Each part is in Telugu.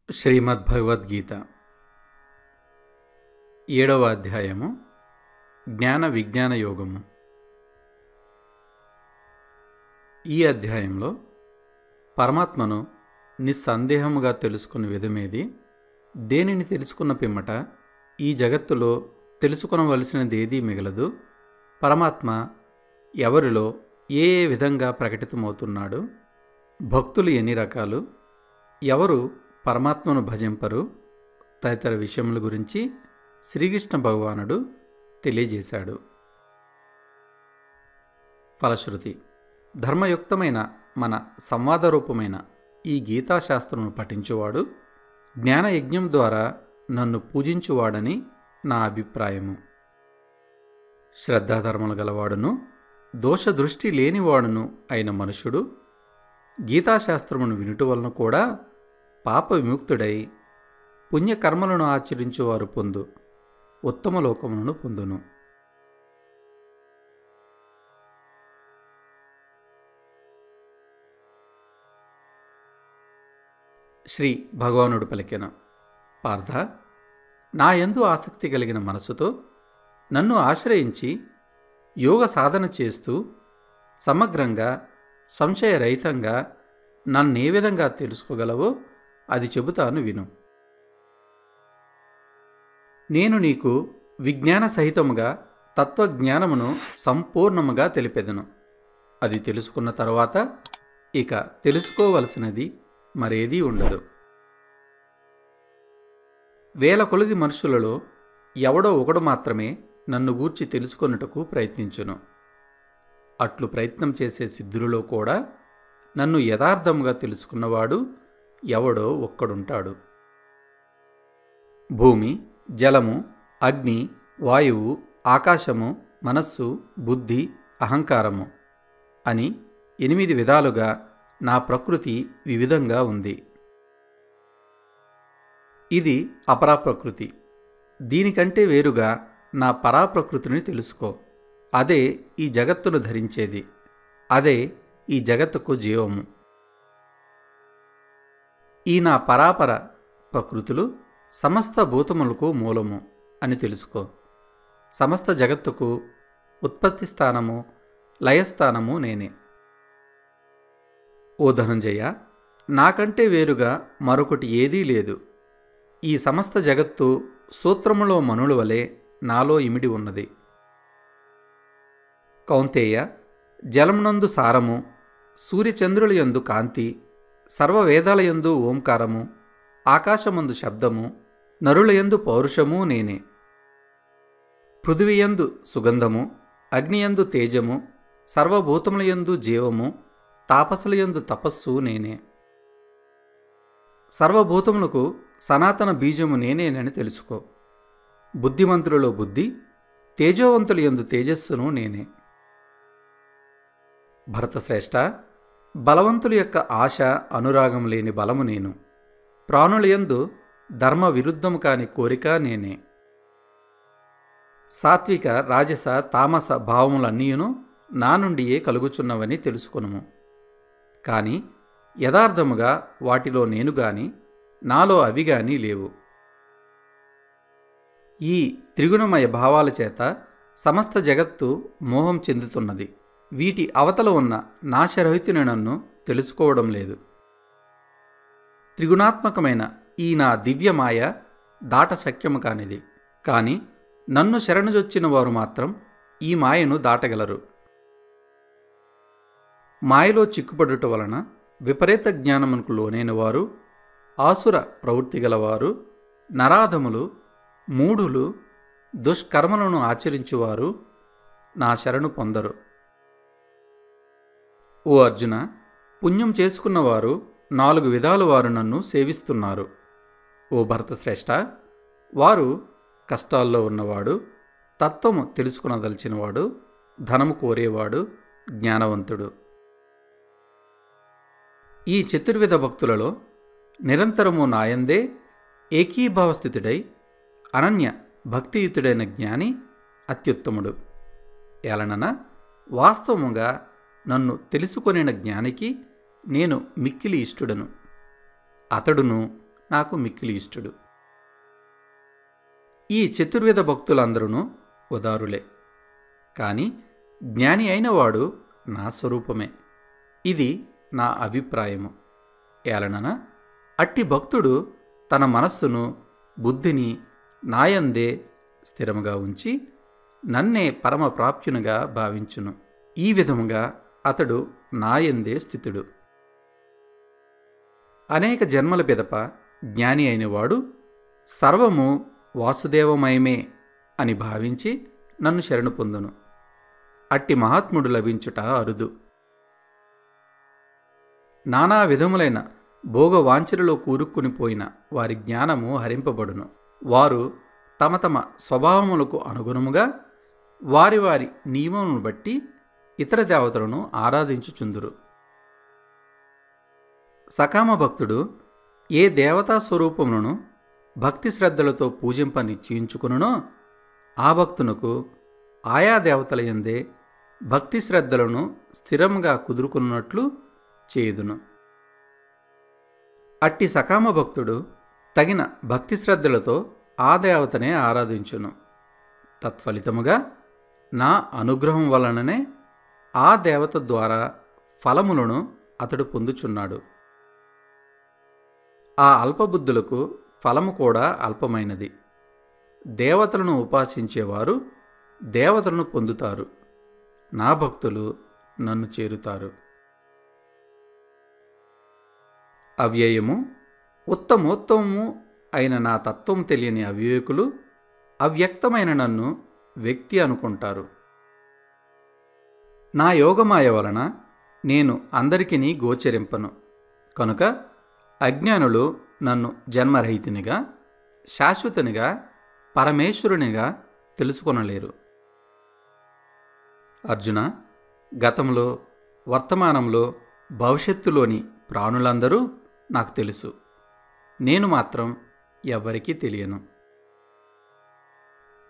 శ్రీమద్భగవద్గీత 7వ అధ్యాయము జ్ఞాన విజ్ఞాన యోగము. ఈ అధ్యాయంలో పరమాత్మను నిస్సందేహముగా తెలుసుకున్న విధమేది, దేనిని తెలుసుకున్న పిమ్మట ఈ జగత్తులో తెలుసుకొనవలసినదేదీ మిగలదు, పరమాత్మ ఎవరిలో ఏ విధంగా ప్రకటితమవుతున్నాడు, భక్తులు ఎన్ని రకాలు, ఎవరు పరమాత్మను భజింపరు తదితర విషయముల గురించి శ్రీకృష్ణ భగవానుడు తెలియజేశాడు. ఫలశ్రుతి: ధర్మయుక్తమైన మన సంవాదరూపమైన ఈ గీతాశాస్త్రమును పఠించువాడు జ్ఞానయజ్ఞం ద్వారా నన్ను పూజించువాడని నా అభిప్రాయము. శ్రద్ధాధర్మలు గలవాడును దోషదృష్టి లేనివాడును అయిన మనుష్యుడు గీతాశాస్త్రమును వినుట వలన కూడా పాప విముక్తుడై పుణ్యకర్మలను ఆచరించువారు పొందు ఉత్తమ లోకములను పొందును. శ్రీ భగవానుడు పలికెన: పార్థ, నా యందు ఆసక్తి కలిగిన మనసుతో నన్ను ఆశ్రయించి యోగ సాధన చేస్తూ సమగ్రంగా సంశయరహితంగా నన్నే విధంగా తెలుసుకోగలవో అది చెబుతాను విను. నేను నీకు విజ్ఞాన సహితముగా తత్వజ్ఞానమును సంపూర్ణముగా తెలిపెదను. అది తెలుసుకున్న తరువాత ఇక తెలుసుకోవలసినది మరేదీ ఉండదు. వేల కొలది మనుషులలో ఎవడో ఒకడు మాత్రమే నన్ను గూర్చి తెలుసుకొనుటకు ప్రయత్నించును. అట్లు ప్రయత్నం చేసే సిద్ధులలో కూడా నన్ను యథార్థముగా తెలుసుకున్నవాడు ఎవడో ఒక్కడుంటాడు. భూమి, జలము, అగ్ని, వాయువు, ఆకాశము, మనస్సు, బుద్ధి, అహంకారము అని 8 విధాలుగా నా ప్రకృతి వివిధంగా ఉంది. ఇది అపరాప్రకృతి. దీనికంటే వేరుగా నా పరాప్రకృతిని తెలుసుకో. అదే ఈ జగత్తును ధరించేది, అదే ఈ జగత్తుకు జీవము. ఈ నా పరాపర ప్రకృతులు సమస్త భూతములకు మూలము అని తెలుసుకో. సమస్త జగత్తుకు ఉత్పత్తి స్థానము, లయస్థానము నేనే. ఓ ధనంజయ, నాకంటే వేరుగా మరొకటి ఏదీ లేదు. ఈ సమస్త జగత్తు సూత్రములో మనుల వలె నాలో ఇమిడి ఉన్నది. కౌంతేయ, జలమునందు సారము, సూర్యచంద్రుల యందు కాంతి, సర్వవేదాలయందు ఓంకారము, ఆకాశమందు శబ్దము, నరులయందు పౌరుషము నేనే. పృథివీయందు సుగంధము, అగ్నియందు తేజము, సర్వభూతములయందు జీవము, తాపసులయందు తపస్సు నేనే. సర్వభూతములకు సనాతన బీజము నేనేనని తెలుసుకో. బుద్ధిమంతులలో బుద్ధి, తేజోవంతులయందు తేజస్సును నేనే. భరతశ్రేష్ఠ, బలవంతుల యొక్క ఆశ అనురాగం లేని బలము నేను. ప్రాణులయందు ధర్మ విరుద్ధము కాని కోరిక నేనే. సాత్విక, రాజస, తామస భావములన్నీయును నా నుండియే కలుగుచున్నవని తెలుసుకొనుము. కాని యథార్థముగా వాటిలో నేను గాని నాలో అవి గాని లేవు. ఈ త్రిగుణమయ భావాల చేత సమస్త జగత్తు మోహం చెందుతున్నది. వీటి అవతల ఉన్న నాశరహితుని నన్ను తెలుసుకోవడం లేదు. త్రిగుణాత్మకమైన ఈ నా దివ్యమాయ దాట శక్యము కానిది. కాని నన్ను శరణుజొచ్చిన వారు మాత్రం ఈ మాయను దాటగలరు. మాయలో చిక్కుపడుట వలన విపరీత జ్ఞానమునకు లోనైన వారు, ఆసుర ప్రవృత్తి గలవారు, నరాధములు, మూఢులు, దుష్కర్మలను ఆచరించువారు నా శరణు పొందరు. ఓ అర్జున, పుణ్యం చేసుకున్నవారు 4 విధాలు వారు నన్ను సేవిస్తున్నారు. ఓ భరతశ్రేష్ఠ, వారు కష్టాల్లో ఉన్నవాడు, తత్వము తెలుసుకునదలిచినవాడు, ధనము కోరేవాడు, జ్ఞానవంతుడు. ఈ చతుర్విధ భక్తులలో నిరంతరము నాయందే ఏకీభావస్థితుడై అనన్య భక్తియుతుడైన జ్ఞాని అత్యుత్తముడు. ఏలనన వాస్తవముగా నన్ను తెలుసుకొనిన జ్ఞానికి నేను మిక్కిలి ఇష్టుడను. అతడును నాకు మిక్కిలి ఇష్టుడు. ఈ చతుర్విధ భక్తులందరూ ఉదారులే, కాని జ్ఞాని అయినవాడు నా స్వరూపమే. ఇది నా అభిప్రాయము. ఏలనన అట్టి భక్తుడు తన మనస్సును బుద్ధిని నాయందే స్థిరముగా ఉంచి నన్నే పరమప్రాప్యునిగా భావించును. ఈ విధముగా అతడు నాయందే స్థితుడు. అనేక జన్మల పిదప జ్ఞాని అయినవాడు సర్వము వాసుదేవమయమే అని భావించి నన్ను శరణు పొందును. అట్టి మహాత్ముడు లభించుట అరుదు. నానా విధములైన భోగవాంఛలలో కూరుక్కునిపోయిన వారి జ్ఞానము హరింపబడును. వారు తమ తమ స్వభావములకు అనుగుణముగా వారి వారి నియమమును బట్టి ఇతర దేవతలను ఆరాధించుచుందురు. సకామ భక్తుడు ఏ దేవతా స్వరూపములను భక్తి శ్రద్ధలతో పూజింప నిశ్చయించుకునునో ఆ భక్తునకు ఆయా దేవతల యందే భక్తి శ్రద్ధలను స్థిరంగా కుదురుకున్నట్లు చేయుదును. అట్టి సకామ భక్తుడు తగిన భక్తి శ్రద్ధలతో ఆ దేవతనే ఆరాధించును. తత్ఫలితముగా నా అనుగ్రహం వలననే ఆ దేవత ద్వారా ఫలములను అతడు పొందుచున్నాడు. ఆ అల్పబుద్ధులకు ఫలము కూడా అల్పమైనది. దేవతలను ఉపాసించేవారు దేవతలను పొందుతారు. నా భక్తులు నన్ను చేరుతారు. అవ్యయము ఉత్తమోత్తమము అయిన నా తత్వం తెలియని అవివేకులు అవ్యక్తమైన నన్ను వ్యక్తి అనుకుంటారు. నా యోగమాయ వలన నేను అందరికిని గోచరింపను కనుక అజ్ఞానులు నన్ను జన్మరహితునిగా శాశ్వతునిగా పరమేశ్వరునిగా తెలుసుకొనలేరు. అర్జున, గతంలో వర్తమానంలో భవిష్యత్తులోని ప్రాణులందరూ నాకు తెలుసు. నేను మాత్రం ఎవ్వరికీ తెలియను.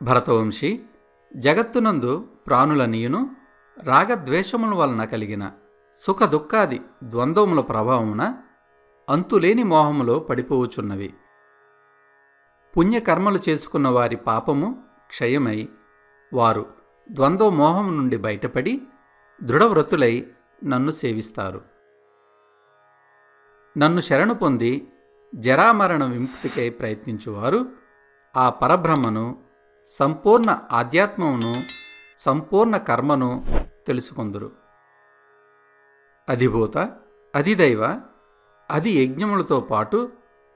భరతవంశీ, జగత్తునందు ప్రాణులనీయును రాగద్వేషముల వలన కలిగిన సుఖ దుఃఖాది ద్వంద్వముల ప్రభావమున అంతులేని మోహములో పడిపోవుచున్నవి. పుణ్యకర్మలు చేసుకున్న వారి పాపము క్షయమై వారు ద్వంద్వ మోహము నుండి బయటపడి దృఢవ్రతులై నన్ను సేవిస్తారు. నన్ను శరణు పొంది జరామరణ విముక్తికై ప్రయత్నించువారు ఆ పరబ్రహ్మను, సంపూర్ణ ఆధ్యాత్మమును, సంపూర్ణ కర్మను తెలుసుకొందురు. అధిభూత, అధిదైవ, అధి యజ్ఞములతో పాటు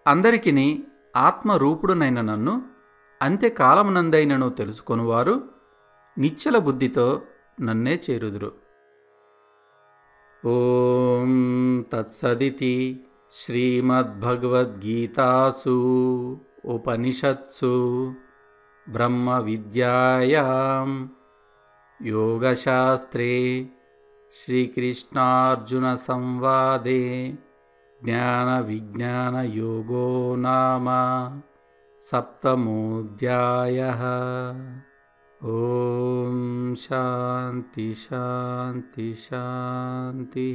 అందరికిని ఆత్మరూపుడునైన నన్ను అంత్యకాలమునందైనను తెలుసుకొనువారు నిశ్చల బుద్ధితో నన్నే చేరుదురు. ఓం తత్సదితి శ్రీమద్భగవద్గీతాసు ఉపనిషత్సు బ్రహ్మ విద్యాయాం యోగశాస్త్రే శ్రీకృష్ణార్జున సంవాదే జ్ఞాన విజ్ఞాన యోగో నామ సప్తమోధ్యాయః. ఓం శాంతి శాంతి శాంతి.